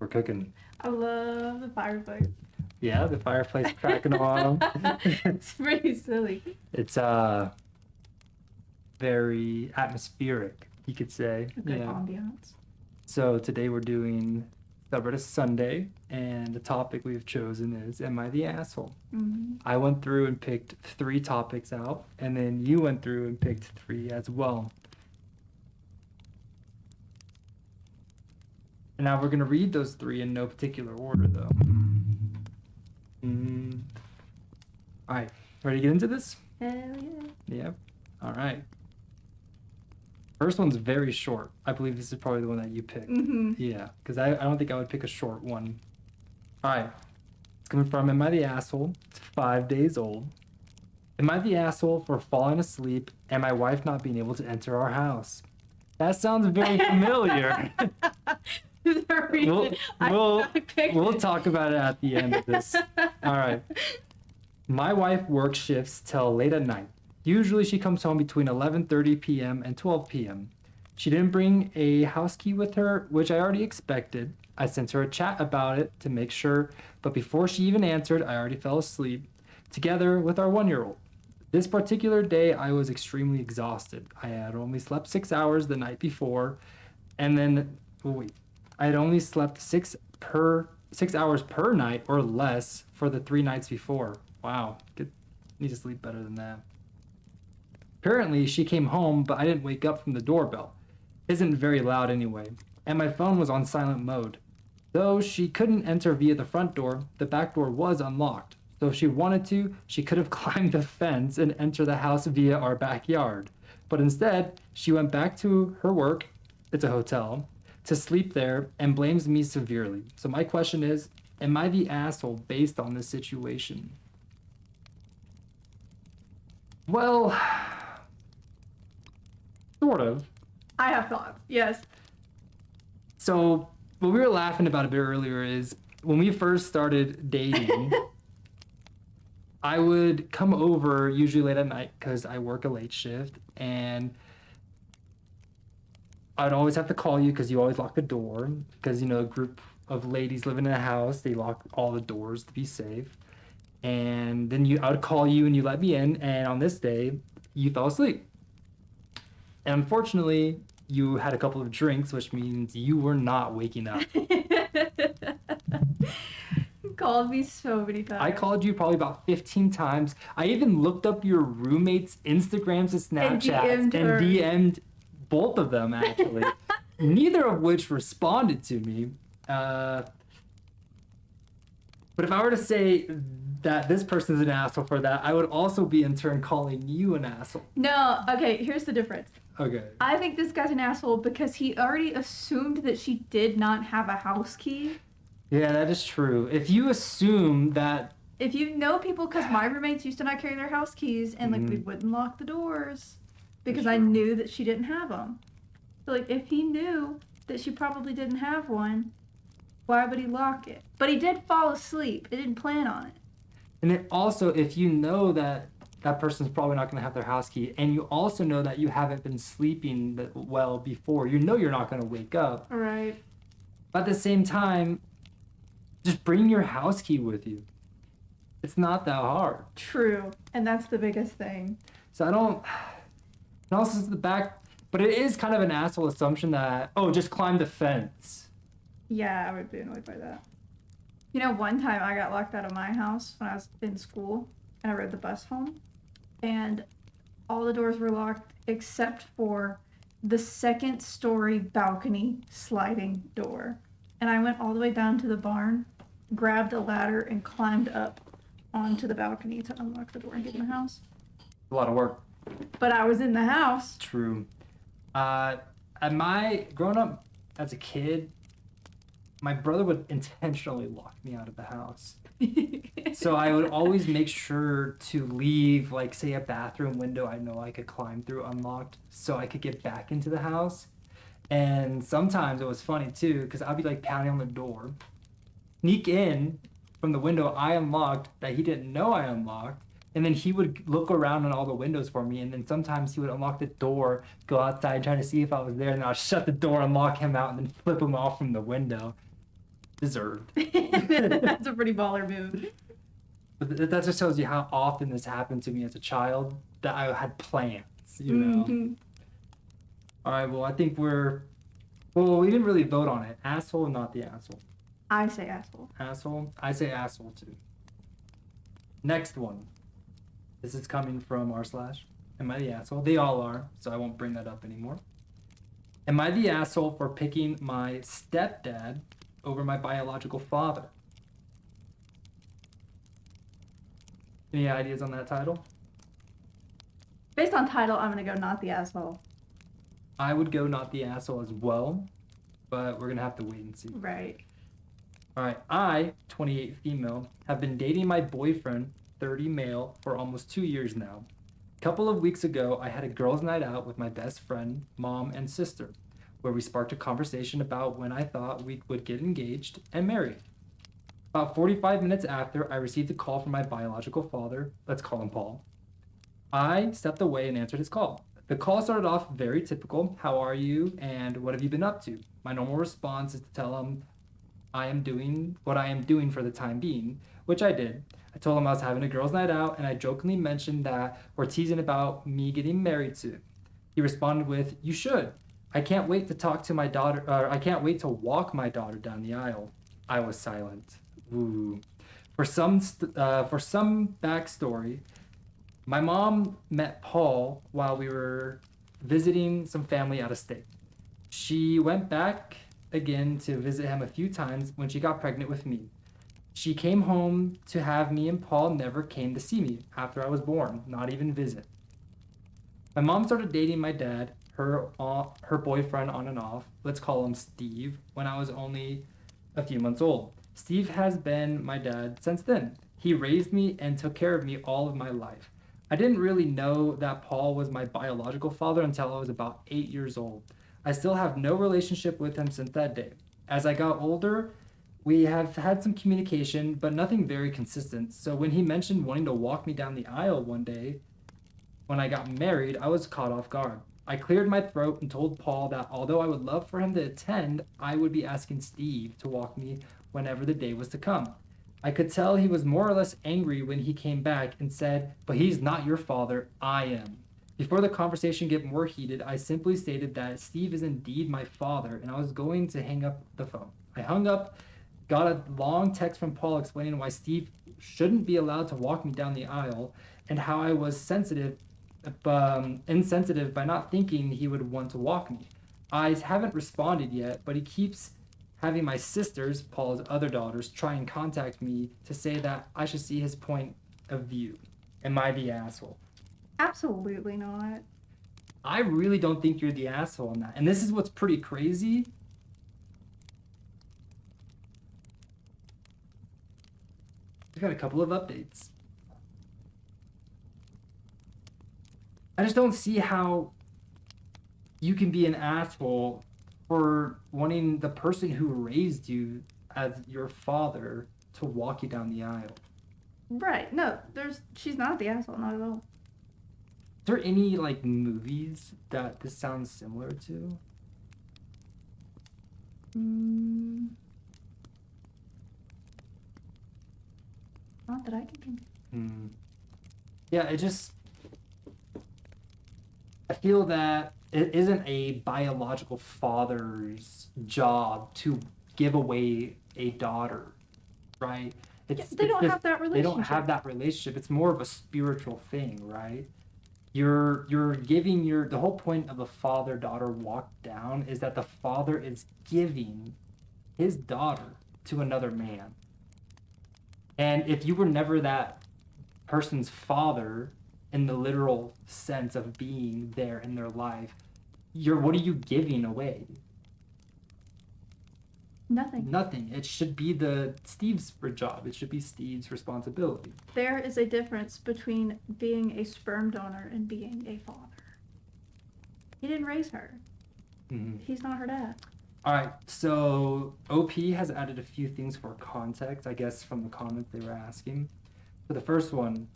We're cooking. I love the fireplace. Yeah, the fireplace cracking on. It's pretty silly. It's very atmospheric, you could say. A good ambiance. So today we're doing Subreddit Sunday, and the topic we've chosen is Am I the Asshole? Mm-hmm. I went through and picked 3 topics out, and then you went through and picked 3 as well. And now we're going to read those 3 in no particular order, though. All right, ready to get into this? Hell yeah. Yep. All right. First one's very short. I believe this is probably the one that you picked. Mm-hmm. Yeah, because I don't think I would pick a short one. All right. It's coming from Am I the Asshole? It's 5 days old. Am I the asshole for falling asleep and my wife not being able to enter our house? That sounds very familiar. The reason I picked we'll it. talk about it at the end of this. All right. My wife works shifts till late at night. Usually she comes home between 11:30 p.m. and 12 p.m. She didn't bring a house key with her, which I already expected. I sent her a chat about it to make sure, but before she even answered, I already fell asleep, together with our 1-year-old. This particular day, I was extremely exhausted. I had only slept 6 hours the night before, and then, I had only slept 6 hours per night or less for the 3 nights before. Wow, need to sleep better than that. Apparently, she came home, but I didn't wake up from the doorbell. Isn't very loud anyway, and my phone was on silent mode. Though she couldn't enter via the front door, the back door was unlocked. So if she wanted to, she could have climbed the fence and entered the house via our backyard. But instead, she went back to her work, it's a hotel, to sleep there and blames me severely. So my question is, am I the asshole based on this situation? Well, sort of. I have thoughts. Yes. So what we were laughing about a bit earlier is when we first started dating, I would come over usually late at night because I work a late shift, and I'd always have to call you because you always lock the door because, you know, a group of ladies living in a house, they lock all the doors to be safe. And then I would call you and you let me in, and on this day, you fell asleep. And unfortunately, you had a couple of drinks, which means you were not waking up. You called me so many times. I called you probably about 15 times. I even looked up your roommates' Instagrams and Snapchats and DM'd both of them, actually. Neither of which responded to me. But if I were to say that this person's an asshole for that, I would also be in turn calling you an asshole. No, okay, here's the difference. Okay. I think this guy's an asshole because he already assumed that she did not have a house key. Yeah, that is true. If you assume that... If you know people, because my roommates used to not carry their house keys, and, like, we wouldn't lock the doors because I knew that she didn't have them. So, like, if he knew that she probably didn't have one, why would he lock it? But he did fall asleep. He didn't plan on it. And then also, if you know that that person's probably not going to have their house key, and you also know that you haven't been sleeping well before, you know you're not going to wake up. All right. But at the same time, just bring your house key with you. It's not that hard. True. And that's the biggest thing. So I don't... And also it's the back... But it is kind of an asshole assumption that, oh, just climb the fence. Yeah, I would be annoyed by that. You know, one time I got locked out of my house when I was in school, and I rode the bus home, and all the doors were locked except for the 2nd story balcony sliding door. And I went all the way down to the barn, grabbed a ladder, and climbed up onto the balcony to unlock the door and get in the house. A lot of work. But I was in the house. True. Growing up as a kid, my brother would intentionally lock me out of the house. So I would always make sure to leave, like, say, a bathroom window I know I could climb through unlocked so I could get back into the house. And sometimes it was funny, too, because I'd be, like, pounding on the door, sneak in from the window I unlocked that he didn't know I unlocked, and then he would look around on all the windows for me, and then sometimes he would unlock the door, go outside, trying to see if I was there, and I'd shut the door, unlock him out, and then flip him off from the window. deserved. That's a pretty baller move. But that just tells you how often this happened to me as a child, that I had plans, you know. Mm-hmm. All right, well, I think we didn't really vote on it. Asshole, not the asshole. I say asshole. Asshole? I say asshole too. Next one. This is coming from r/. Am I the asshole? They all are, so I won't bring that up anymore. Am I the asshole for picking my stepdad over my biological father? Any ideas on that title? Based on title, I'm gonna go not the asshole. I would go not the asshole as well, but we're gonna have to wait and see. Right. All right, I, 28 female, have been dating my boyfriend, 30 male, for almost 2 years now. A couple of weeks ago, I had a girls' night out with my best friend, mom, and sister, where we sparked a conversation about when I thought we would get engaged and married. About 45 minutes after, I received a call from my biological father. Let's call him Paul. I stepped away and answered his call. The call started off very typical. How are you? And what have you been up to? My normal response is to tell him I am doing what I am doing for the time being, which I did. I told him I was having a girls' night out, and I jokingly mentioned that we're teasing about me getting married soon. He responded with, "You should. I can't wait to talk to my daughter, I can't wait to walk my daughter down the aisle." I was silent. Ooh. For some backstory, my mom met Paul while we were visiting some family out of state. She went back again to visit him a few times when she got pregnant with me. She came home to have me, and Paul never came to see me after I was born, not even visit. My mom started dating my dad, her boyfriend on and off, let's call him Steve, when I was only a few months old. Steve has been my dad since then. He raised me and took care of me all of my life. I didn't really know that Paul was my biological father until I was about 8 years old. I still have no relationship with him since that day. As I got older, we have had some communication, but nothing very consistent. So when he mentioned wanting to walk me down the aisle one day when I got married, I was caught off guard. I cleared my throat and told Paul that although I would love for him to attend, I would be asking Steve to walk me whenever the day was to come. I could tell he was more or less angry when he came back and said, "But he's not your father, I am." Before the conversation get more heated, I simply stated that Steve is indeed my father, and I was going to hang up the phone. I hung up, got a long text from Paul explaining why Steve shouldn't be allowed to walk me down the aisle, and how I was insensitive by not thinking he would want to walk me. I haven't responded yet, but he keeps having my sisters, Paul's other daughters, try and contact me to say that I should see his point of view. Am I the asshole? Absolutely not. I really don't think you're the asshole in that. And this is what's pretty crazy. We've got a couple of updates. I just don't see how you can be an asshole for wanting the person who raised you as your father to walk you down the aisle. Right. No, she's not the asshole, not at all. Is there any like movies that this sounds similar to? Not that I can think of. Yeah, I feel that it isn't a biological father's job to give away a daughter, right? They don't have that relationship. They don't have that relationship. It's more of a spiritual thing, right? You're giving the whole point of the father-daughter walk down is that the father is giving his daughter to another man. And if you were never that person's father in the literal sense of being there in their life, what are you giving away? Nothing. It should be Steve's job. It should be Steve's responsibility. There is a difference between being a sperm donor and being a father. He didn't raise her. Mm-hmm. He's not her dad. All right, so OP has added a few things for context, I guess, from the comments they were asking. For the first one,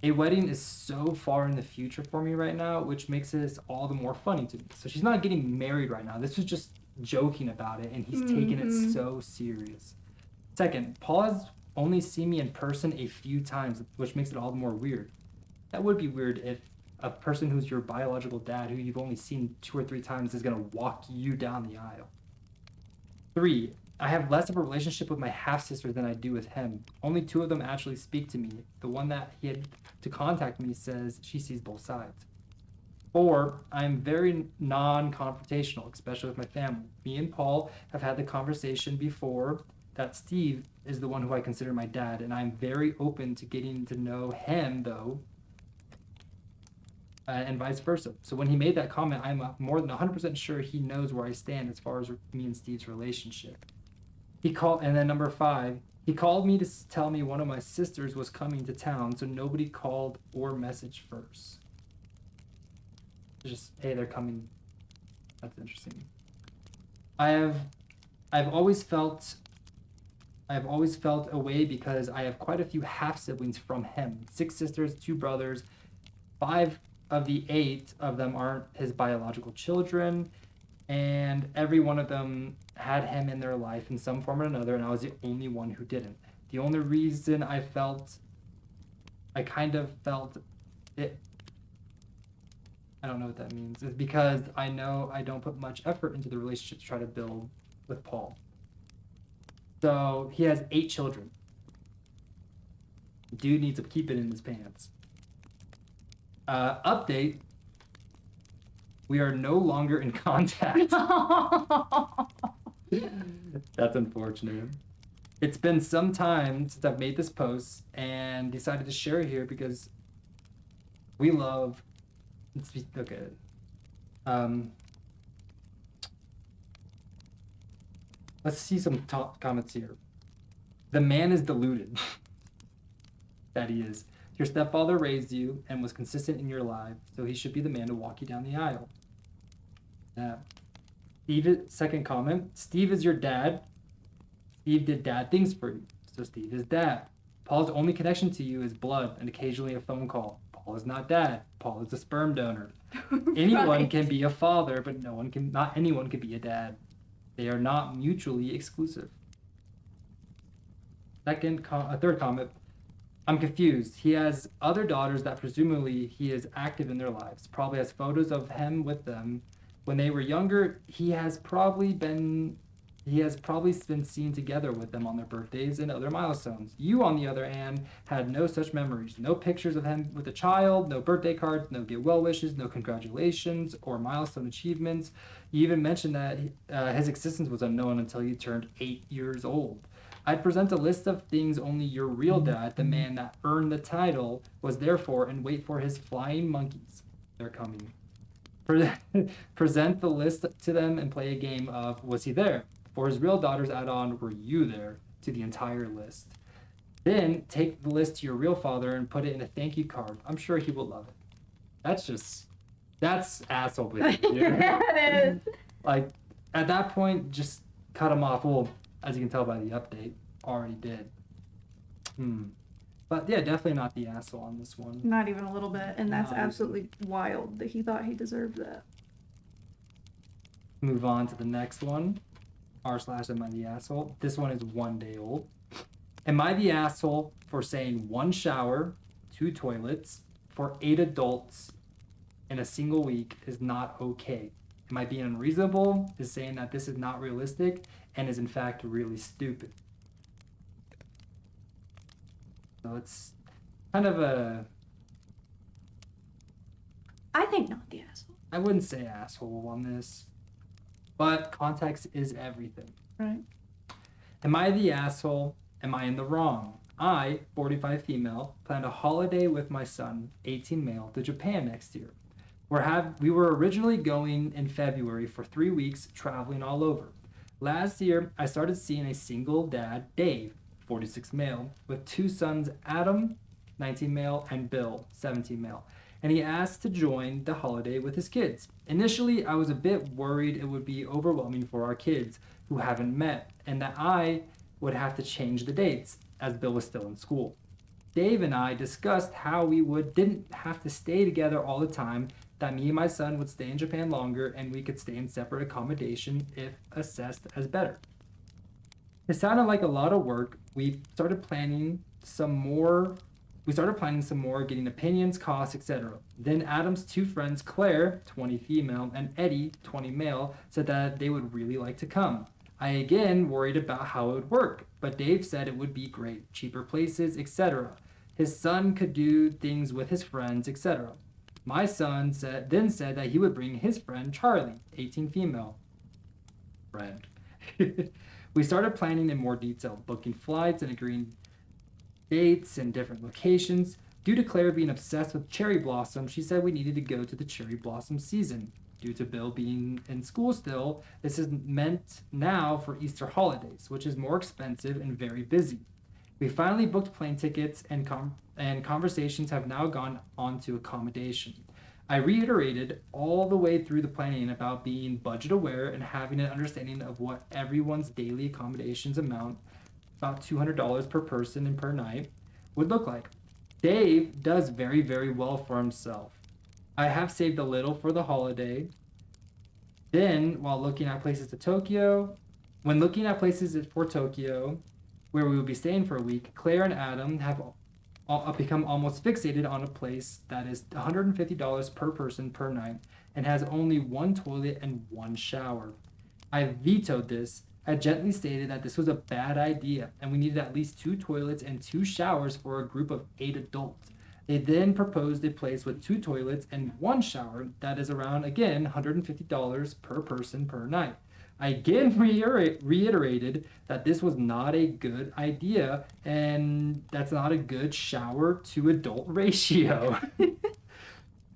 a wedding is so far in the future for me right now, which makes this all the more funny to me. So she's not getting married right now. This was just joking about it, and he's taking it so serious. Second, Paul has only seen me in person a few times, which makes it all the more weird. That would be weird if a person who's your biological dad, who you've only seen 2 or 3 times, is going to walk you down the aisle. 3, I have less of a relationship with my half-sister than I do with him. Only 2 of them actually speak to me. The one that he had to contact me says she sees both sides. 4, I'm very non-confrontational, especially with my family. Me and Paul have had the conversation before that Steve is the one who I consider my dad, and I'm very open to getting to know him, though, and vice versa. So when he made that comment, I'm more than 100% sure he knows where I stand as far as me and Steve's relationship. And then number 5, he called me to tell me one of my sisters was coming to town, so nobody called or messaged first. Just, hey, they're coming. That's interesting. I've always felt a way because I have quite a few half siblings from him. 6 sisters, 2 brothers. 5 of the 8 of them aren't his biological children, and every one of them had him in their life in some form or another, and I was the only one who didn't. The only reason I kind of felt it, I don't know what that means, is because I know I don't put much effort into the relationship to try to build with Paul. So he has 8 children. Dude needs to keep it in his pants. Update. We are no longer in contact. That's unfortunate. It's been some time since I've made this post and decided to share it here because we love. Okay. Let's see some comments here. The man is deluded. That he is. Your stepfather raised you and was consistent in your life, so he should be the man to walk you down the aisle. Second comment. Steve is your dad. Steve did dad things for you, so Steve is dad. Paul's only connection to you is blood and occasionally a phone call. Paul is not dad. Paul is a sperm donor. Anyone can be a father, but not anyone can be a dad. They are not mutually exclusive. Third comment. I'm confused. He has other daughters that presumably he is active in their lives. Probably has photos of him with them. When they were younger, he has probably been seen together with them on their birthdays and other milestones. You, on the other hand, had no such memories. No pictures of him with a child, no birthday cards, no get well wishes, no congratulations or milestone achievements. You even mentioned that his existence was unknown until you turned 8 years old. I'd present a list of things only your real dad, the man that earned the title, was there for, and wait for his flying monkeys. They're coming. Present the list to them and play a game of, was he there? For his real daughters, add on, were you there? To the entire list. Then take the list to your real father and put it in a thank you card. I'm sure he will love it. That's asshole behavior. Yeah, it is. Like, at that point, just cut him off. Well, as you can tell by the update, already did. But yeah, definitely not the asshole on this one. Not even a little bit, and that's absolutely wild that he thought he deserved that. Move on to the next one. r/am I the asshole? This one is 1 day old. Am I the asshole for saying 1 shower, 2 toilets for 8 adults in a single week is not okay? Am I being unreasonable? Is saying that this is not realistic and is in fact really stupid? So it's kind of I think not the asshole. I wouldn't say asshole on this, but context is everything. Right. Am I the asshole? Am I in the wrong? I, 45 female, planned a holiday with my son, 18 male, to Japan next year. We were originally going in February for 3 weeks, traveling all over. Last year, I started seeing a single dad, Dave, 46 male, with 2 sons, Adam, 19 male, and Bill, 17 male. And he asked to join the holiday with his kids. Initially, I was a bit worried it would be overwhelming for our kids who haven't met, and that I would have to change the dates, as Bill was still in school. Dave and I discussed how we didn't have to stay together all the time, that me and my son would stay in Japan longer and we could stay in separate accommodation if assessed as better. It sounded like a lot of work. We started planning some more, getting opinions, costs, etc. Then Adam's two friends, Claire, 20 female, and Eddie, 20 male, said that they would really like to come. I again worried about how it would work, but Dave said it would be great, cheaper places, etc. His son could do things with his friends, etc. My son said that he would bring his friend Charlie, 18 female. Friend. We started planning in more detail, booking flights and agreeing dates and different locations. Due to Claire being obsessed with cherry blossom, she said we needed to go to the cherry blossom season. Due to Bill being in school still, this is meant now for Easter holidays, which is more expensive and very busy. We finally booked plane tickets and conversations have now gone on to accommodation. I reiterated all the way through the planning about being budget aware and having an understanding of what everyone's daily accommodations amount, about $200 per person and per night, would look like. Dave does very, very well for himself. I have saved a little for the holiday. Then, when looking at places for Tokyo, where we will be staying for a week, Claire and Adam have become almost fixated on a place that is $150 per person per night and has only one toilet and one shower. I vetoed this. I gently stated that this was a bad idea and we needed at least 2 toilets and 2 showers for a group of 8 adults. They then proposed a place with 2 toilets and 1 shower that is around, again, $150 per person per night. I again reiterated that this was not a good idea and that's not a good shower to adult ratio. I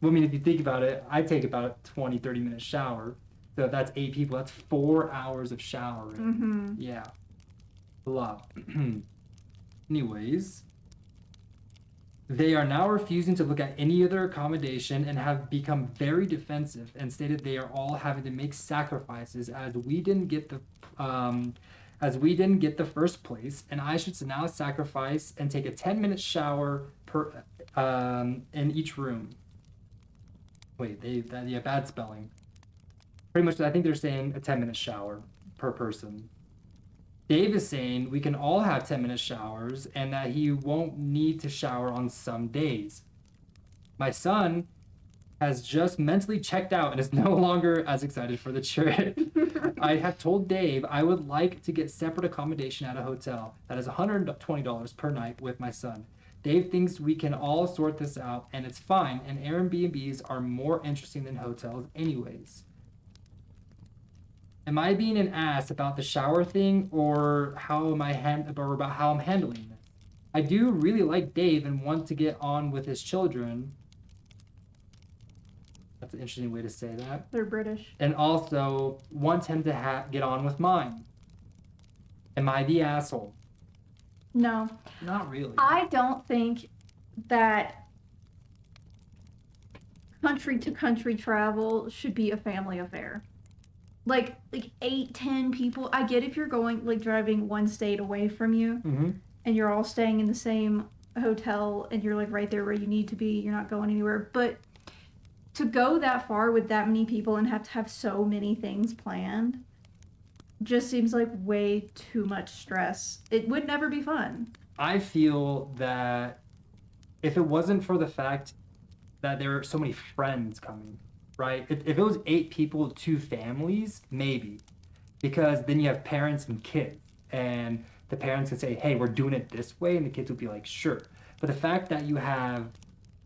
mean, if you think about it, I take about a 20-30 minute shower. So if that's 8 people, that's 4 hours of showering. Mm-hmm. Yeah. A lot. Anyways, they are now refusing to look at any other accommodation and have become very defensive and stated they are all having to make sacrifices as we didn't get the first place, and I should now sacrifice and take a 10-minute shower per in each room. Wait, bad spelling. Pretty much, I think they're saying a 10-minute shower per person. Dave is saying we can all have 10-minute showers and that he won't need to shower on some days. My son has just mentally checked out and is no longer as excited for the trip. I have told Dave I would like to get separate accommodation at a hotel that is $120 per night with my son. Dave thinks we can all sort this out and it's fine, and Airbnbs are more interesting than hotels anyways. Am I being an ass about the shower thing, or about how I'm handling this? I do really like Dave and want to get on with his children. That's an interesting way to say that. They're British. And also want him to get on with mine. Am I the asshole? No. Not really. I don't think that country to country travel should be a family affair. Like 8-10 people. I get if you're going, like, driving one state away from you, Mm-hmm. and you're all staying in the same hotel and you're like right there where you need to be, you're not going anywhere. But to go that far with that many people and have to have so many things planned just seems like way too much stress. It would never be fun. I feel that if it wasn't for the fact that there are so many friends coming, right? If it was 8 people, 2 families, maybe. Because then you have parents and kids. And the parents can say, hey, we're doing it this way. And the kids would be like, sure. But the fact that you have,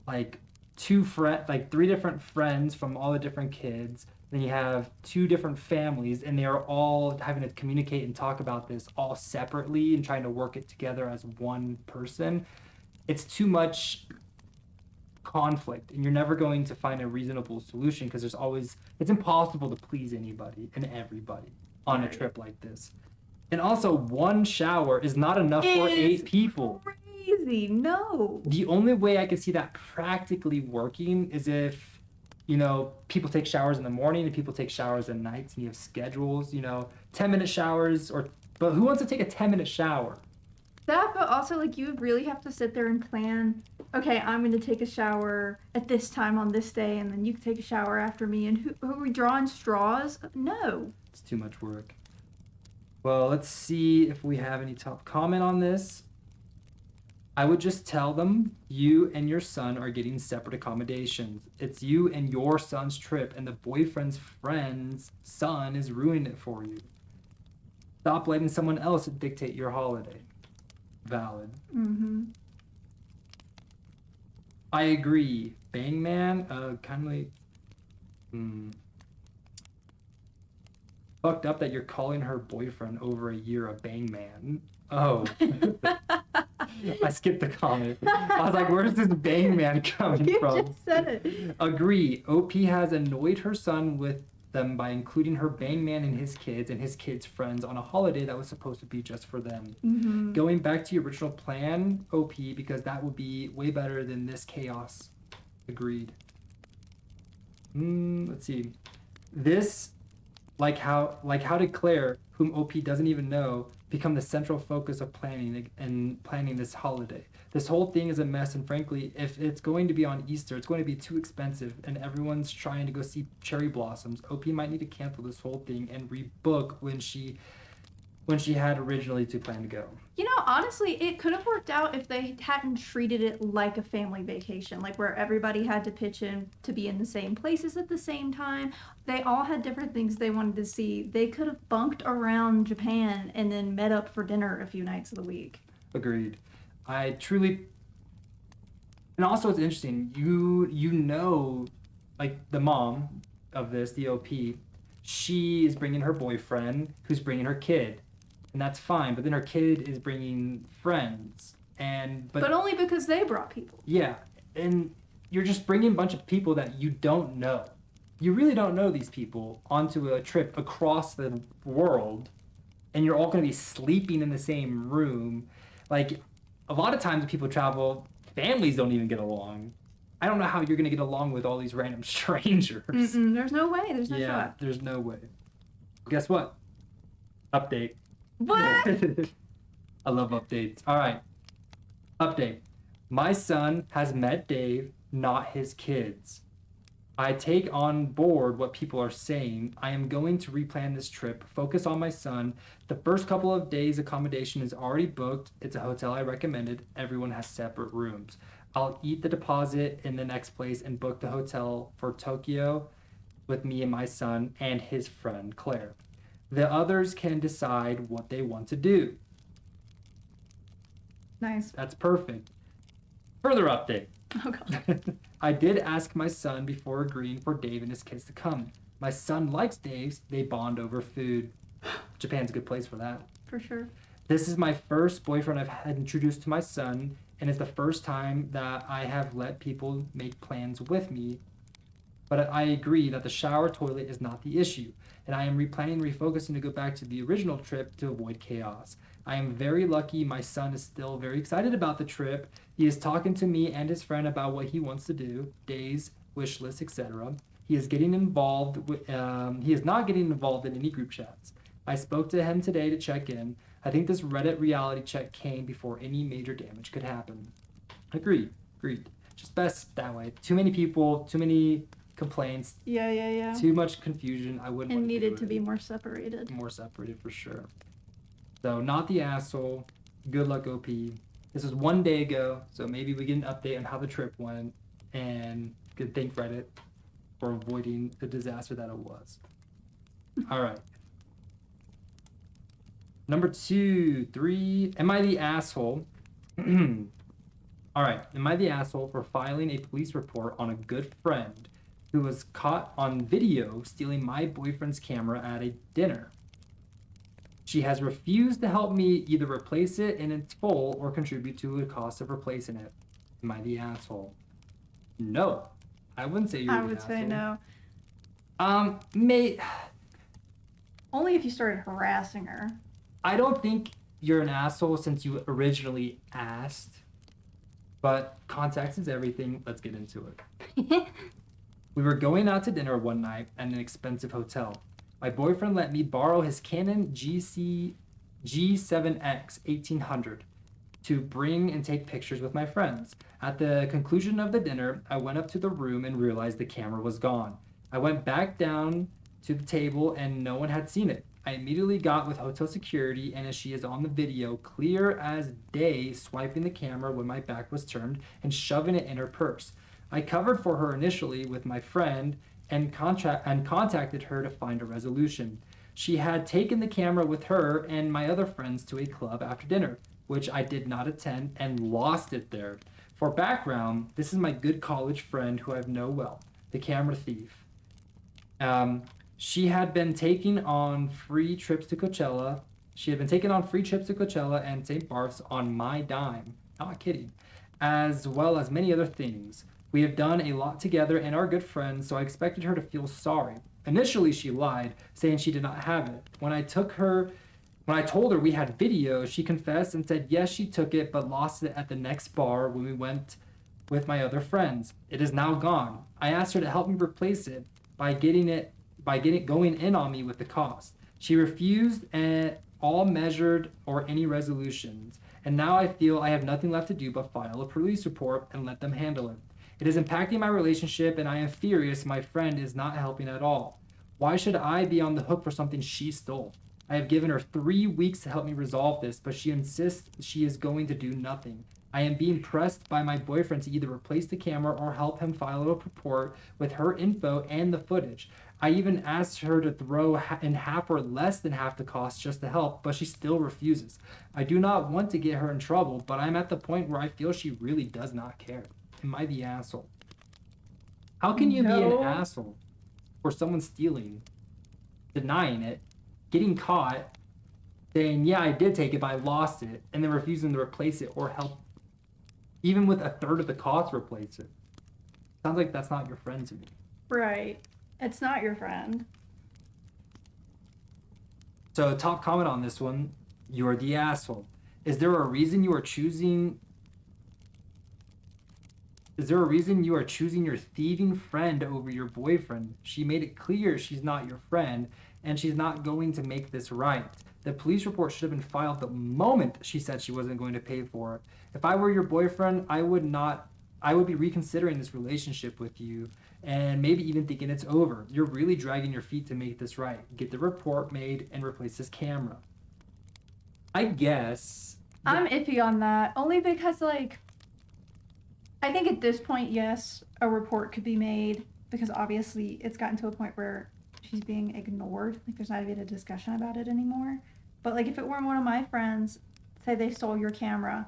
like, 3 different friends from all the different kids, then you have 2 different families, and they are all having to communicate and talk about this all separately and trying to work it together as one person. It's too much conflict, and you're never going to find a reasonable solution because it's impossible to please anybody and everybody on a trip like this. And also, 1 shower is not enough for 8 people. Crazy. No. The only way I can see that practically working is if, people take showers in the morning and people take showers at nights, and you have schedules, 10-minute showers, but who wants to take a 10-minute shower? That, but also, like, you really have to sit there and plan, okay, I'm going to take a shower at this time on this day, and then you can take a shower after me, and who are we drawing straws? No. It's too much work. Well, let's see if we have any top comment on this. I would just tell them you and your son are getting separate accommodations. It's you and your son's trip, and the boyfriend's friend's son is ruining it for you. Stop letting someone else dictate your holiday. Valid. Mm-hmm. I agree. Bang Man, kind of like, fucked up that you're calling her boyfriend over a year a bang man. Oh. I skipped the comment. I was like, where's this bang man coming You from? just said it. Agree. OP has annoyed her son with them by including her bang man and his kids' friends on a holiday that was supposed to be just for them. Mm-hmm. Going back to your original plan, OP, because that would be way better than this chaos. Agreed. Let's see. This, like how did Claire, whom OP doesn't even know, become the central focus of planning this holiday? This whole thing is a mess, and frankly, if it's going to be on Easter, it's going to be too expensive, and everyone's trying to go see cherry blossoms. OP might need to cancel this whole thing and rebook when she had originally to plan to go. You know, honestly, it could have worked out if they hadn't treated it like a family vacation, like where everybody had to pitch in to be in the same places at the same time. They all had different things they wanted to see. They could have bunked around Japan and then met up for dinner a few nights of the week. Agreed. I truly, and also it's interesting. You know, like the mom of this, the OP, she is bringing her boyfriend, who's bringing her kid. And that's fine, but then her kid is bringing friends, but only because they brought people. Yeah, and you're just bringing a bunch of people that you don't know. You really don't know these people onto a trip across the world, and you're all going to be sleeping in the same room. Like, a lot of times when people travel, families don't even get along. I don't know how you're going to get along with all these random strangers. There's no way. There's no shot. There's no way. Guess what? Update. What? I love updates. All right. Update. My son has met Dave, not his kids. I take on board what people are saying. I am going to replan this trip, focus on my son. The first couple of days accommodation is already booked. It's a hotel I recommended. Everyone has separate rooms. I'll eat the deposit in the next place and book the hotel for Tokyo with me and my son and his friend Claire. The others can decide what they want to do. Nice. That's perfect. Further update. Oh, God. I did ask my son before agreeing for Dave and his kids to come. My son likes Dave's. They bond over food. Japan's a good place for that. For sure. This is my first boyfriend I've had introduced to my son, and it's the first time that I have let people make plans with me. But I agree that the shower toilet is not the issue, and I am replanning, refocusing to go back to the original trip to avoid chaos. I am very lucky my son is still very excited about the trip. He is talking to me and his friend about what he wants to do, days, wish lists, etc. He is getting involved with, he is not getting involved in any group chats. I spoke to him today to check in. I think this Reddit reality check came before any major damage could happen. Agreed. Just best that way. Too many people, too many complaints. Yeah. Too much confusion. I wouldn't. And want needed do to it. be more separated. More separated for sure. So not the asshole. Good luck, OP. This was 1 day ago, so maybe we get an update on how the trip went, and could thank Reddit for avoiding the disaster that it was. All right. Number 2, 3. Am I the asshole? All right. Am I the asshole for filing a police report on a good friend who was caught on video stealing my boyfriend's camera at a dinner? She has refused to help me either replace it in its full or contribute to the cost of replacing it. Am I the asshole? No. I wouldn't say you're the asshole. I would say no. Only if you started harassing her. I don't think you're an asshole since you originally asked. But context is everything. Let's get into it. We were going out to dinner one night at an expensive hotel. My boyfriend let me borrow his Canon G7X 1800 to bring and take pictures with my friends. At the conclusion of the dinner, I went up to the room and realized the camera was gone. I went back down to the table and no one had seen it. I immediately got with hotel security, and as she is on the video, clear as day, swiping the camera when my back was turned and shoving it in her purse. I covered for her initially with my friend and contacted her to find a resolution. She had taken the camera with her and my other friends to a club after dinner, which I did not attend, and lost it there. For background, this is my good college friend who I know well, the camera thief. She had been taking on free trips to Coachella. And St. Bart's on my dime. Not kidding. As well as many other things. We have done a lot together and are good friends, so I expected her to feel sorry. Initially, she lied, saying she did not have it. When I told her we had video, she confessed and said yes, she took it, but lost it at the next bar when we went with my other friends. It is now gone. I asked her to help me replace it by going in on me with the cost. She refused and all measured or any resolutions, and now I feel I have nothing left to do but file a police report and let them handle it. It is impacting my relationship, and I am furious my friend is not helping at all. Why should I be on the hook for something she stole? I have given her 3 weeks to help me resolve this, but she insists she is going to do nothing. I am being pressed by my boyfriend to either replace the camera or help him file a report with her info and the footage. I even asked her to throw in half or less than half the cost just to help, but she still refuses. I do not want to get her in trouble, but I'm at the point where I feel she really does not care. Am I the asshole? How can you be an asshole for someone stealing, denying it, getting caught, saying, yeah, I did take it, but I lost it, and then refusing to replace it or help, even with a third of the cost, replace it? Sounds like that's not your friend to me. Right. It's not your friend. So, top comment on this one, you're the asshole. Is there a reason you are choosing your thieving friend over your boyfriend? She made it clear she's not your friend, and she's not going to make this right. The police report should have been filed the moment she said she wasn't going to pay for it. If I were your boyfriend, I would be reconsidering this relationship with you and maybe even thinking it's over. You're really dragging your feet to make this right. Get the report made and replace this camera. I guess. I'm iffy on that, only because, like, I think at this point, yes, a report could be made, because obviously it's gotten to a point where she's being ignored. Like, there's not even a discussion about it anymore. But, like, if it were one of my friends, say they stole your camera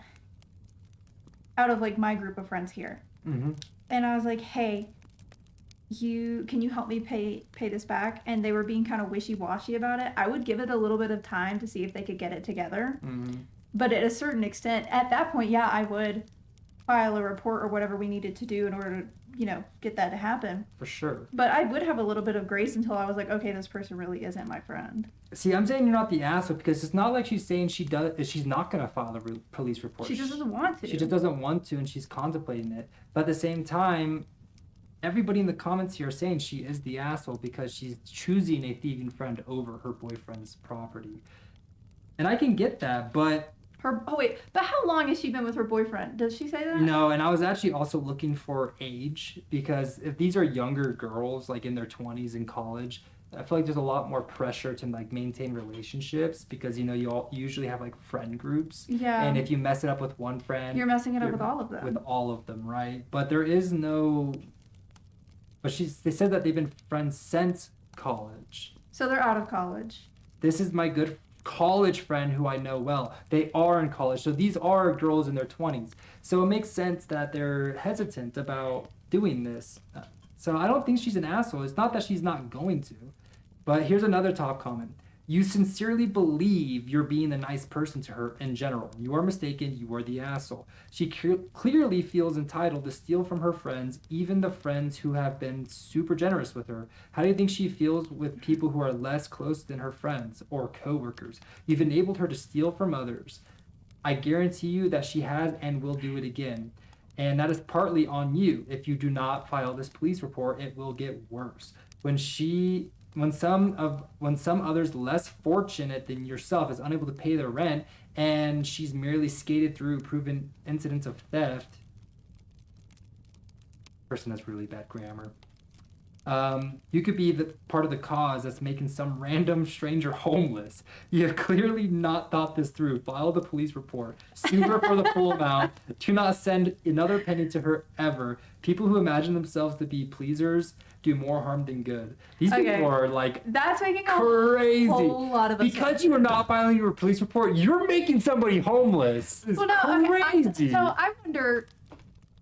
out of, like, my group of friends here, and I was like, hey, can you help me pay this back? And they were being kind of wishy-washy about it. I would give it a little bit of time to see if they could get it together. But at a certain extent, at that point, yeah, I would file a report or whatever we needed to do in order to, get that to happen. For sure. But I would have a little bit of grace until I was like, okay, this person really isn't my friend. See, I'm saying you're not the asshole because it's not like she's saying she's not going to file a police report. She just doesn't want to. She just doesn't want to, and she's contemplating it. But at the same time, everybody in the comments here are saying she is the asshole because she's choosing a thieving friend over her boyfriend's property. And I can get that, but... But how long has she been with her boyfriend? Does she say that? No, and I was actually also looking for age, because if these are younger girls, like in their 20s in college, I feel like there's a lot more pressure to, like, maintain relationships because, you all usually have, like, friend groups. Yeah. And if you mess it up with one friend... You're messing it up with all of them. With all of them, right? But there is no... But they said that they've been friends since college. So they're out of college. This is my good college friend who I know well. They are in college. So these are girls in their 20s. So it makes sense that they're hesitant about doing this. So I don't think she's an asshole. It's not that she's not going to. But here's another top comment. You sincerely believe you're being a nice person to her in general. You are mistaken. You are the asshole. She clearly feels entitled to steal from her friends, even the friends who have been super generous with her. How do you think she feels with people who are less close than her friends or coworkers? You've enabled her to steal from others. I guarantee you that she has and will do it again. And that is partly on you. If you do not file this police report, it will get worse. When some others less fortunate than yourself is unable to pay their rent and she's merely skated through proven incidents of theft. Person has really bad grammar. You could be the part of the cause that's making some random stranger homeless. You have clearly not thought this through. File the police report. Sue her for the full amount. Do not send another penny to her ever. People who imagine themselves to be pleasers do more harm than good. These people are like that's making crazy. A whole lot of because you are not filing your police report, you're making somebody homeless. It's crazy. So I wonder,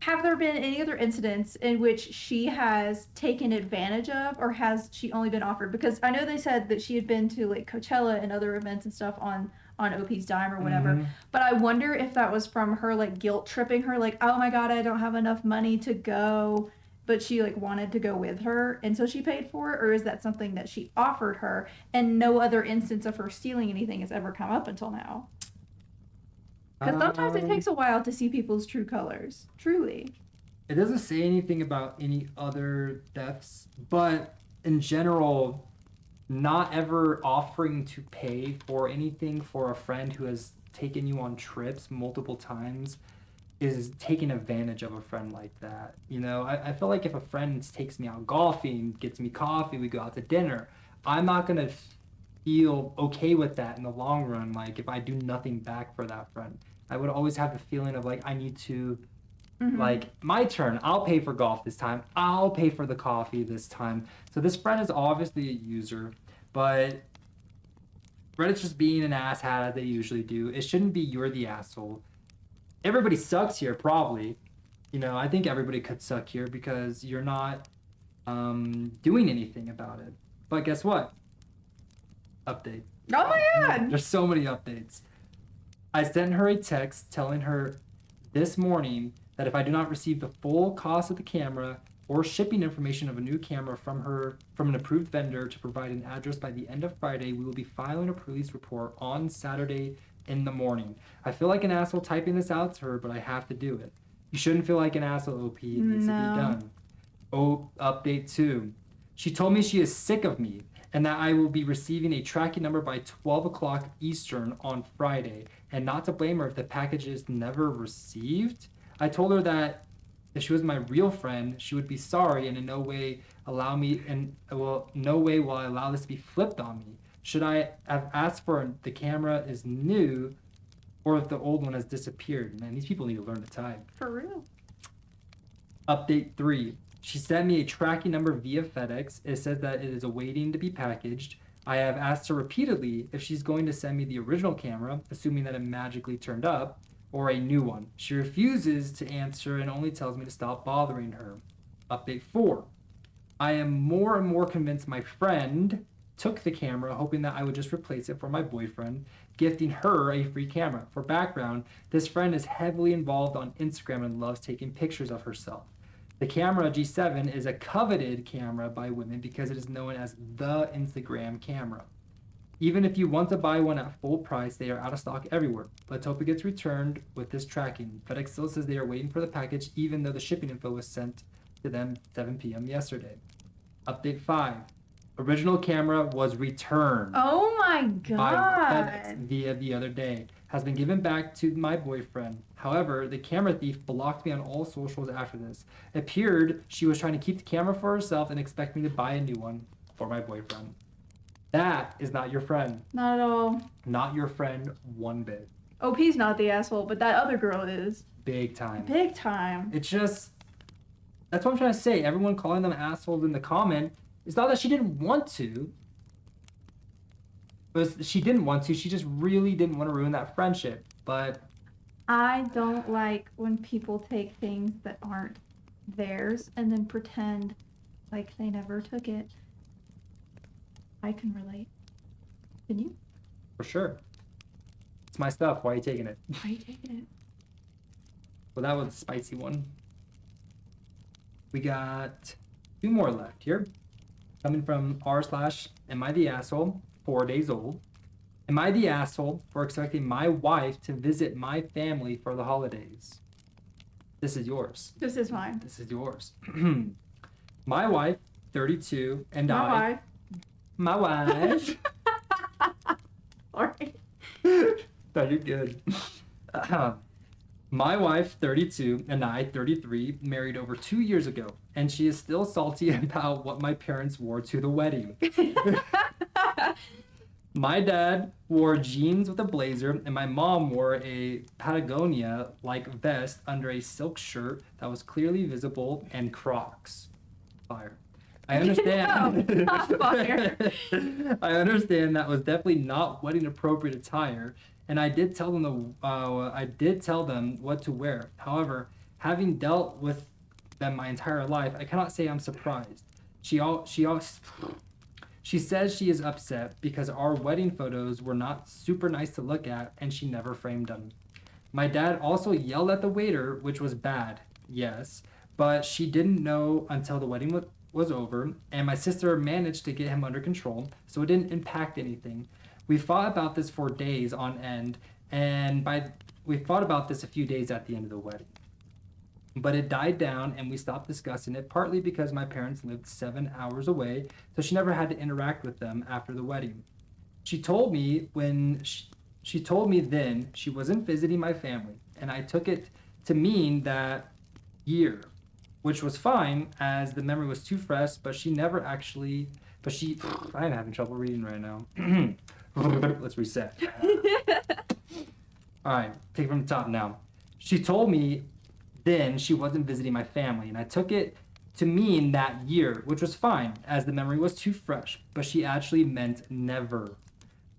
have there been any other incidents in which she has taken advantage of, or has she only been offered? Because I know they said that she had been to like Coachella and other events and stuff on OP's dime or whatever. But I wonder if that was from her like guilt tripping her, like, oh my God, I don't have enough money to go, but she like wanted to go with her and so she paid for it, or is that something that she offered her and no other instance of her stealing anything has ever come up until now? Because sometimes it takes a while to see people's true colors. Truly. It doesn't say anything about any other deaths, but in general, not ever offering to pay for anything for a friend who has taken you on trips multiple times is taking advantage of a friend like that. You know, I feel like if a friend takes me out golfing, gets me coffee, we go out to dinner, I'm not going to feel okay with that in the long run. Like if I do nothing back for that friend, I would always have the feeling of like I need to like my turn, I'll pay for golf this time, I'll pay for the coffee this time. So this friend is obviously a user, but Reddit's just being an asshat as they usually do. It shouldn't be you're the asshole. Everybody sucks here, probably. You know, I think everybody could suck here because you're not doing anything about it. But guess what? Update. Oh my God! There's so many updates. I sent her a text telling her this morning that if I do not receive the full cost of the camera or shipping information of a new camera from an approved vendor to provide an address by the end of Friday, we will be filing a police report on Saturday in the morning. I feel like an asshole typing this out to her, but I have to do it. You shouldn't feel like an asshole, OP. It needs to be done. Oh, update 2. She told me she is sick of me and that I will be receiving a tracking number by 12 o'clock Eastern on Friday, and not to blame her if the package is never received. I told her that if she was my real friend, she would be sorry and in no way no way will I allow this to be flipped on me. Should I have asked for the camera is new or if the old one has disappeared? Man, these people need to learn to type. For real. Update 3. She sent me a tracking number via FedEx. It says that it is awaiting to be packaged. I have asked her repeatedly if she's going to send me the original camera, assuming that it magically turned up, or a new one. She refuses to answer and only tells me to stop bothering her. Update 4. I am more and more convinced my friend took the camera, hoping that I would just replace it for my boyfriend, gifting her a free camera. For background, this friend is heavily involved on Instagram and loves taking pictures of herself. The camera G7 is a coveted camera by women because it is known as the Instagram camera. Even if you want to buy one at full price, they are out of stock everywhere. Let's hope it gets returned with this tracking. FedEx still says they are waiting for the package, even though the shipping info was sent to them 7 p.m. yesterday. Update 5. Original camera was returned. Oh my God. By FedEx via the other day. Has been given back to my boyfriend. However, the camera thief blocked me on all socials after this. It appeared she was trying to keep the camera for herself and expect me to buy a new one for my boyfriend. That is not your friend. Not at all. Not your friend one bit. OP's not the asshole, but that other girl is. Big time. Big time. It's just, that's what I'm trying to say. Everyone calling them assholes in the comment, it's not that she didn't want to. But she didn't want to. She just really didn't want to ruin that friendship. But I don't like when people take things that aren't theirs and then pretend like they never took it. I can relate. Can you? for sure. It's my stuff. Why are you taking it? Why are you taking it? Well, that was a spicy one. We got 2 more left here. Coming from r/am I the asshole, 4 days old. Am I the asshole for expecting my wife to visit my family for the holidays? This is yours. This is mine. This is yours. My wife, 32, and My My wife. Sorry. No, you're good. My wife, 32, and I, 33, married over 2 years ago, and she is still salty about what my parents wore to the wedding. My dad wore jeans with a blazer, and my mom wore a Patagonia like vest under a silk shirt that was clearly visible and Crocs. Fire. I understand. No, not fire. I understand that was definitely not wedding appropriate attire, and I did tell them what to wear. However, having dealt with them my entire life, I cannot say I'm surprised. She says she is upset because our wedding photos were not super nice to look at, and she never framed them. My dad also yelled at the waiter, which was bad, yes, but she didn't know until the wedding was over, and my sister managed to get him under control, so it didn't impact anything. We fought about this for days on end, and we fought about this a few days at the end of the wedding. But it died down, and we stopped discussing it, partly because my parents lived 7 hours away, so she never had to interact with them after the wedding. She told me she told me then she wasn't visiting my family, and I took it to mean that year, which was fine as the memory was too fresh, but she never actually. But she. I'm having trouble reading right now. Let's reset. All right, take it from the top now. She told me then she wasn't visiting my family, and I took it to mean that year, which was fine as the memory was too fresh, but she actually meant never.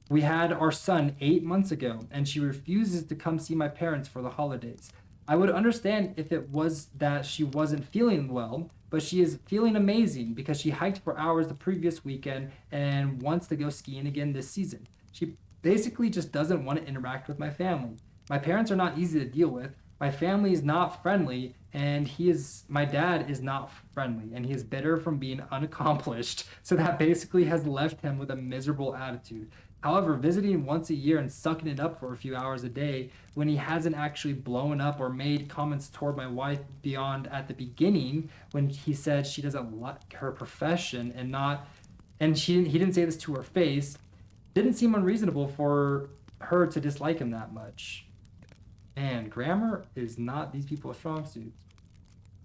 We had our son 8 months ago, and she refuses to come see my parents for the holidays. I would understand if it was that she wasn't feeling well, but she is feeling amazing because she hiked for hours the previous weekend and wants to go skiing again this season. She basically just doesn't want to interact with my family. My parents are not easy to deal with. My family is not friendly, and my dad is not friendly, and he is bitter from being unaccomplished. So that basically has left him with a miserable attitude. However, visiting once a year and sucking it up for a few hours a day when he hasn't actually blown up or made comments toward my wife beyond at the beginning when he said she doesn't like her profession he didn't say this to her face, didn't seem unreasonable for her to dislike him that much. And grammar is not these people's strong suits.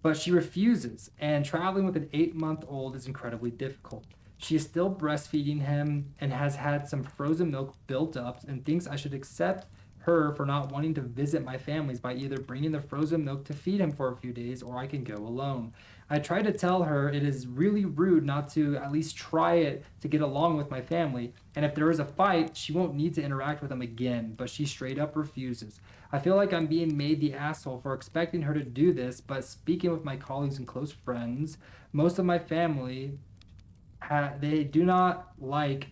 But she refuses, and traveling with an 8-month-old is incredibly difficult. She is still breastfeeding him and has had some frozen milk built up and thinks I should accept her for not wanting to visit my families by either bringing the frozen milk to feed him for a few days or I can go alone. I try to tell her it is really rude not to at least try it to get along with my family, and if there is a fight, she won't need to interact with them again, but she straight up refuses. I feel like I'm being made the asshole for expecting her to do this, but speaking with my colleagues and close friends, most of my family they do not like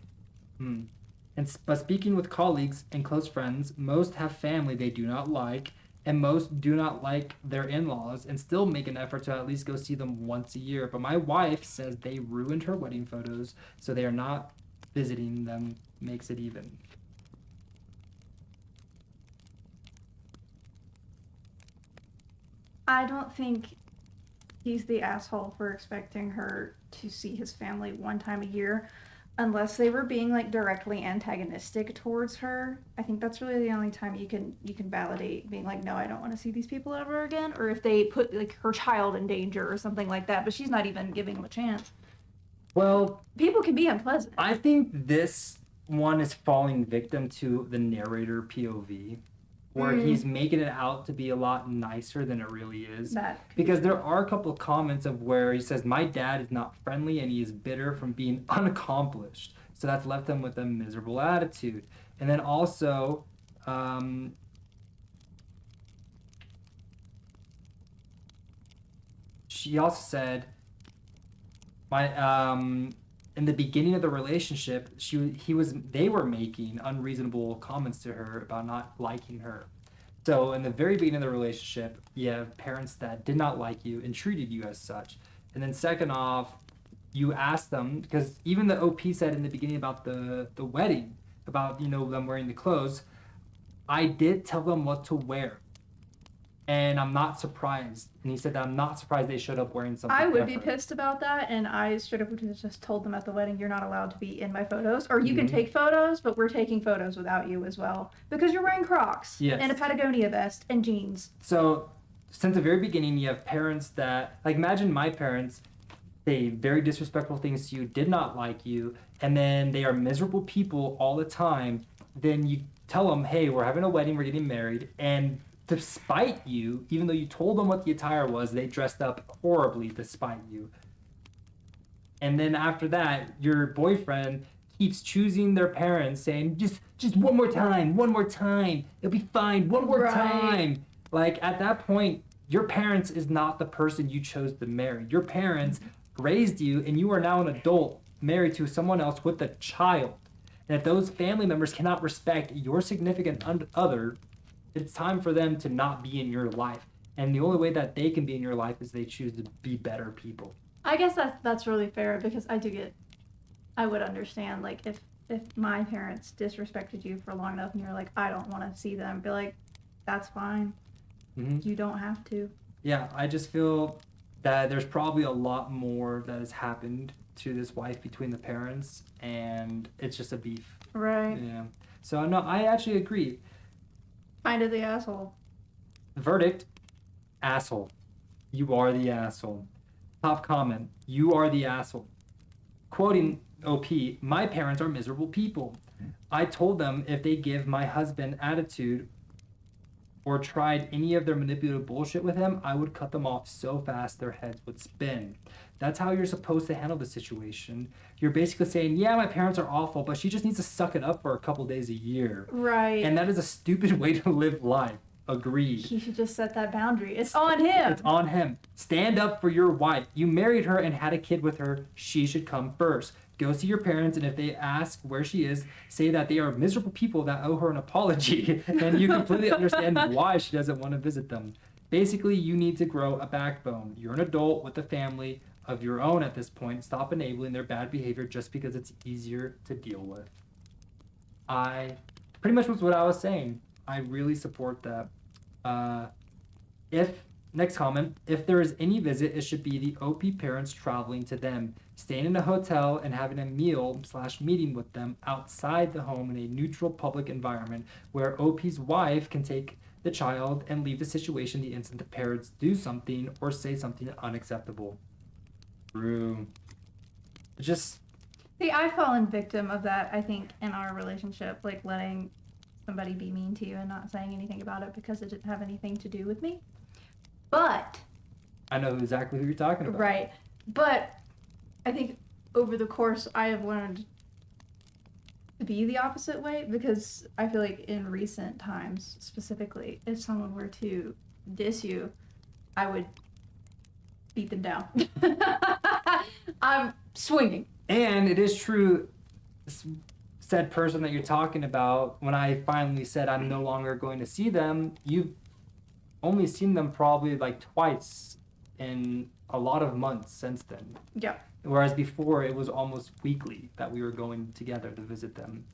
but speaking with colleagues and close friends, most have family they do not like, and most do not like their in-laws and still make an effort to at least go see them once a year. But my wife says they ruined her wedding photos, so they are not visiting them. Makes it even. I don't think he's the asshole for expecting her to see his family one time a year unless they were being like directly antagonistic towards her. I think that's really the only time you can validate being like, no, I don't want to see these people ever again, or if they put like her child in danger or something like that, but she's not even giving him a chance. Well, people can be unpleasant. I think this one is falling victim to the narrator POV, where he's making it out to be a lot nicer than it really is. Because there are a couple of comments of where he says, my dad is not friendly and he is bitter from being unaccomplished. So that's left him with a miserable attitude. And then also, she also said, in the beginning of the relationship, they were making unreasonable comments to her about not liking her. So in the very beginning of the relationship, you have parents that did not like you and treated you as such. And then second off, you ask them, because even the OP said in the beginning about the wedding, about them wearing the clothes, I did tell them what to wear. And I'm not surprised. And he said that I'm not surprised they showed up wearing something I would different. be pissed about that, and I straight up would have just told them at the wedding, you're not allowed to be in my photos, or you can take photos, but we're taking photos without you as well, because you're wearing Crocs and a Patagonia vest and jeans. So, since the very beginning, you have parents that, like, imagine my parents say very disrespectful things to you, did not like you, and then they are miserable people all the time. Then you tell them, hey, we're having a wedding, we're getting married, and despite you, even though you told them what the attire was, they dressed up horribly despite you. And then after that, your boyfriend keeps choosing their parents, saying, just one more time, it'll be fine, one more time. Like, at that point, your parents is not the person you chose to marry. Your parents raised you, and you are now an adult married to someone else with a child. And if those family members cannot respect your significant other, it's time for them to not be in your life. And the only way that they can be in your life is they choose to be better people. I guess that's really fair, because I would understand, like, if my parents disrespected you for long enough and you're like, I don't want to see them, be like, that's fine. Mm-hmm. You don't have to. Yeah, I just feel that there's probably a lot more that has happened to this wife between the parents, and it's just a beef. Right. Yeah. So, no, I actually agree. Kind of the asshole. Verdict, asshole. You are the asshole. Top comment, you are the asshole. Quoting OP, my parents are miserable people. I told them if they give my husband attitude or tried any of their manipulative bullshit with him, I would cut them off so fast their heads would spin. That's how you're supposed to handle the situation. You're basically saying, yeah, my parents are awful, but she just needs to suck it up for a couple days a year. Right. And that is a stupid way to live life. Agreed. He should just set that boundary. It's on him. It's on him. Stand up for your wife. You married her and had a kid with her. She should come first. Go see your parents, and if they ask where she is, say that they are miserable people that owe her an apology, and you completely understand why she doesn't want to visit them. Basically, you need to grow a backbone. You're an adult with a family of your own at this point. Stop enabling their bad behavior just because it's easier to deal with. Pretty much was what I was saying. I really support that. Next comment, if there is any visit, it should be the OP parents traveling to them, staying in a hotel and having a meal/meeting with them outside the home in a neutral public environment where OP's wife can take the child and leave the situation the instant the parents do something or say something unacceptable. True. Just... See, I've fallen victim of that, I think, in our relationship, like letting somebody be mean to you and not saying anything about it because it didn't have anything to do with me. But I know exactly who you're talking about. Right. But I think over the course I have learned to be the opposite way, because I feel like in recent times specifically, if someone were to diss you, I would beat them down. I'm swinging. And it is true, said person that you're talking about, when I finally said I'm no longer going to see them, you've only seen them probably like twice in a lot of months since then. Yeah. Whereas before it was almost weekly that we were going together to visit them.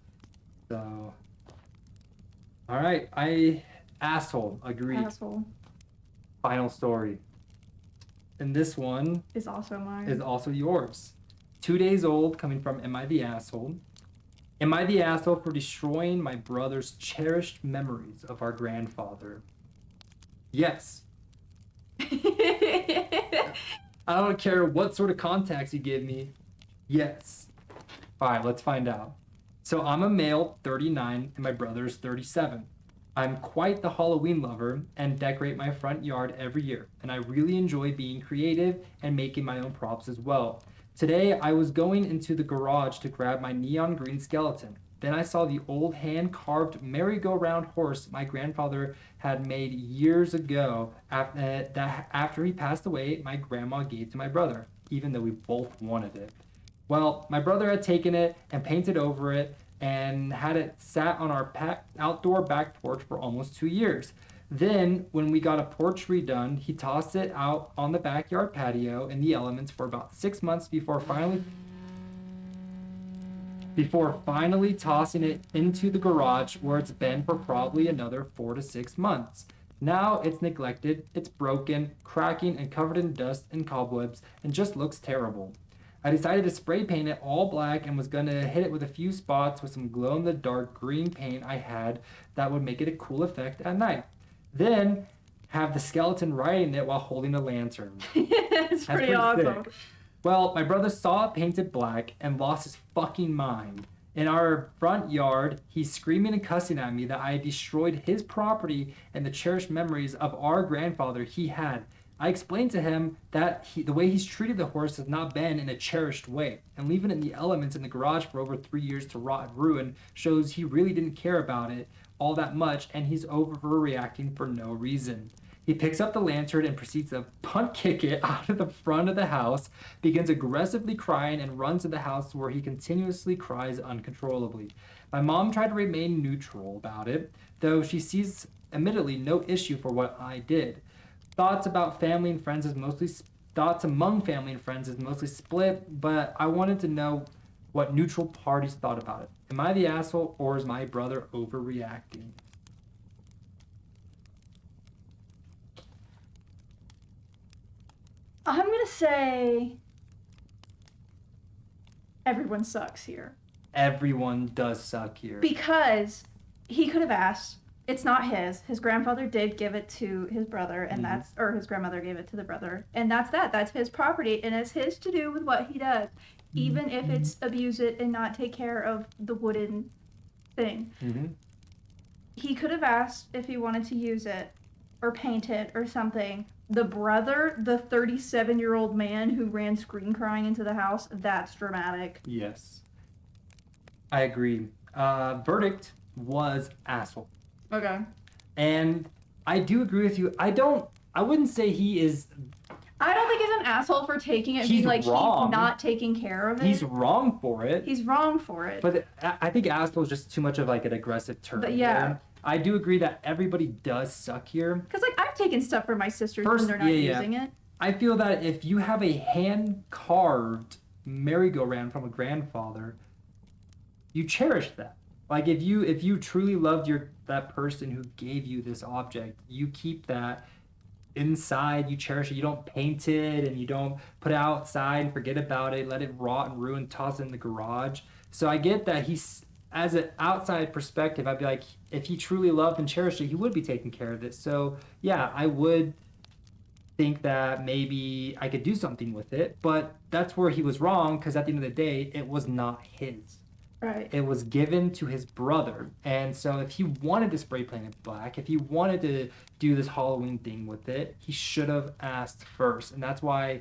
So, all right, asshole, agreed. Asshole. Final story. And this one is also mine. Is also yours. 2 days old, coming from Am I the Asshole? Am I the asshole for destroying my brother's cherished memories of our grandfather? Yes. I don't care what sort of contacts you give me. Yes. All right, let's find out. So I'm a male, 39, and my brother's 37. I'm quite the Halloween lover and decorate my front yard every year, and I really enjoy being creative and making my own props as well. Today, I was going into the garage to grab my neon green skeleton. Then I saw the old hand-carved merry-go-round horse my grandfather had made years ago after he passed away, my grandma gave to my brother, even though we both wanted it. Well, my brother had taken it and painted over it and had it sat on our outdoor back porch for almost 2 years. Then, when we got a porch redone, he tossed it out on the backyard patio in the elements for about 6 months before finally tossing it into the garage where it's been for probably another 4 to 6 months. Now it's neglected, it's broken, cracking, and covered in dust and cobwebs, and just looks terrible. I decided to spray paint it all black and was gonna hit it with a few spots with some glow-in-the-dark green paint I had that would make it a cool effect at night. Then have the skeleton riding it while holding a lantern. It's pretty awesome. Sick. Well, my brother saw it painted black and lost his fucking mind. In our front yard, he's screaming and cussing at me that I had destroyed his property and the cherished memories of our grandfather he had. I explained to him that the way he's treated the horse has not been in a cherished way, and leaving it in the elements in the garage for over 3 years to rot and ruin shows he really didn't care about it all that much, and he's overreacting for no reason. He picks up the lantern and proceeds to punt kick it out of the front of the house, begins aggressively crying, and runs to the house where he continuously cries uncontrollably. My mom tried to remain neutral about it, though she sees admittedly no issue for what I did. Thoughts among family and friends is mostly split, but I wanted to know what neutral parties thought about it. Am I the asshole, or is my brother overreacting? I'm gonna say everyone sucks here. Everyone does suck here. Because he could have asked. It's not his. His grandfather did give it to his brother, and or his grandmother gave it to the brother, and that's that. That's his property, and it's his to do with what he does, even if it's abuse it and not take care of the wooden thing. Mm-hmm. He could have asked if he wanted to use it or paint it or something. The brother, the 37-year-old man who ran scream crying into the house, that's dramatic. Yes. I agree. Verdict was asshole. Okay. And I do agree with you. I wouldn't say he is. I don't think he's an asshole for taking it. He's wrong. He's not taking care of it. He's wrong for it. He's wrong for it. But I think asshole is just too much of like an aggressive term. But yeah. I do agree that everybody does suck here. Because like I've taken stuff from my sisters when they're not using it. I feel that if you have a hand-carved merry-go-round from a grandfather, you cherish that. Like if you truly loved that person who gave you this object, you keep that inside, you cherish it. You don't paint it and you don't put it outside and forget about it, let it rot and ruin, toss it in the garage. So I get that he's, as an outside perspective, I'd be like, if he truly loved and cherished it, he would be taking care of it. So yeah, I would think that maybe I could do something with it, but that's where he was wrong, because at the end of the day, it was not his. Right. It was given to his brother. And so if he wanted to spray paint it black, if he wanted to do this Halloween thing with it, he should have asked first. And that's why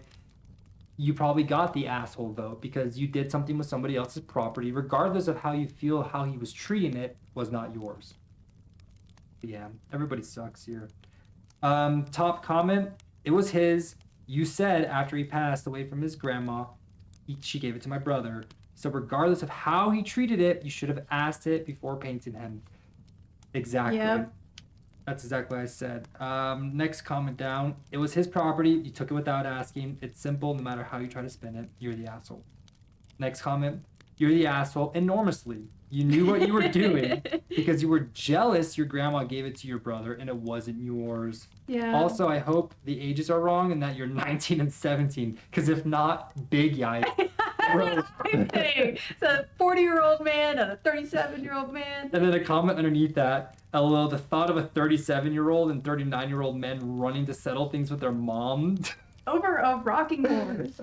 you probably got the asshole vote, because you did something with somebody else's property, regardless of how you feel, how he was treating it was not yours. But yeah, everybody sucks here. Top comment, it was his. You said after he passed away from his grandma, she gave it to my brother. So regardless of how he treated it, you should have asked it before painting him. Exactly. Yep. That's exactly what I said. Next comment down. It was his property. You took it without asking. It's simple. No matter how you try to spin it, you're the asshole. Next comment. You're the asshole enormously. You knew what you were doing because you were jealous your grandma gave it to your brother and it wasn't yours. Yeah. Also, I hope the ages are wrong and that you're 19 and 17, because if not, big yikes. Thing. So a 40-year-old man and a 37-year-old man. And then a comment underneath that, LOL, the thought of a 37-year-old and 39-year-old men running to settle things with their mom. Over a rocking horse.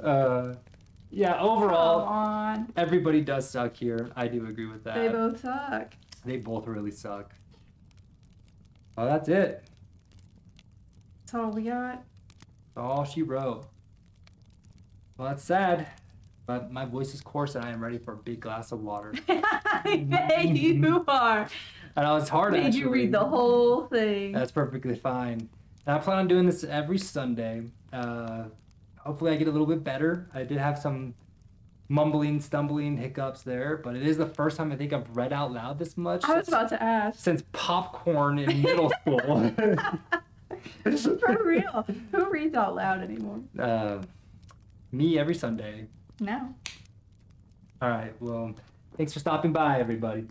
Yeah, overall, come on. Everybody does suck here. I do agree with that. They both suck. They both really suck. Well, that's it. That's all we got. That's all she wrote. Well, that's sad. But my voice is coarse and I am ready for a big glass of water. I bet you are. And it's hard Made actually. you read the whole thing. That's perfectly fine. And I plan on doing this every Sunday. Hopefully I get a little bit better. I did have some mumbling, stumbling hiccups there, but it is the first time I think I've read out loud this much. I was about to ask. Since popcorn in middle school. For real. Who reads out loud anymore? Me every Sunday. No. All right, well, thanks for stopping by, everybody.